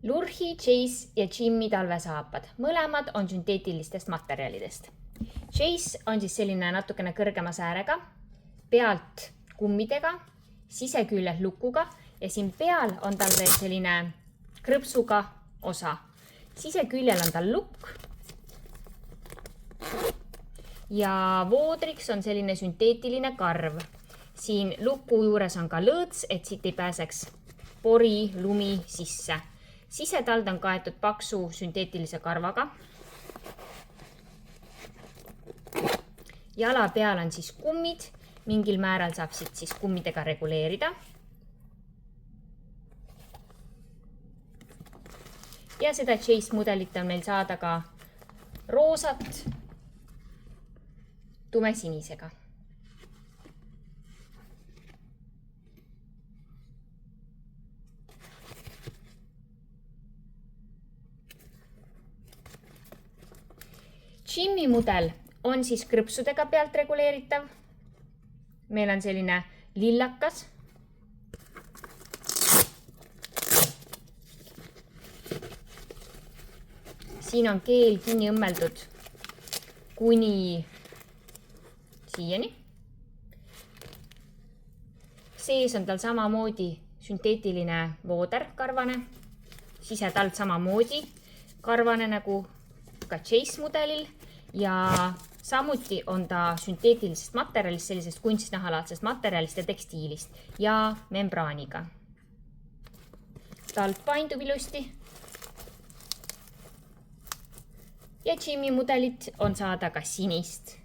Lurhi, Chase ja Jimmy talvesaapad. Mõlemad on sünteetilistest materjalidest. Chase on siis selline natukene kõrgema säärega, pealt kummidega, siseküljed lukuga ja siin peal on tal veel selline krõpsuga osa. Siseküljel on tal lukk ja voodriks on selline sünteetiline karv. Siin luku juures on ka lõõts, et siit ei pääseks pori, lumi sisse. Sisetald on kaetud paksu sünteetilise karvaga. Jala peal on siis kummid. Mingil määral saab siit siis kummidega reguleerida. Ja seda Chase mudelit on meil saada ka roosat tumesinisega. Jimmy mudel on siis krõpsudega pealt reguleeritav. Meil on selline lillakas. Siin on keel kinni õmmeldud kuni siiani. Sees on tal samamoodi sünteetiline vooder karvane. Sisetald samamoodi karvane nagu ka Chase mudelil ja samuti on ta sünteetilisest materjalist, sellisest kunstnahalaadsest materjalist ja tekstiilist ja membraaniga. Tald paindub ilusti. Ja Jimmy mudelit on saada ka sinist.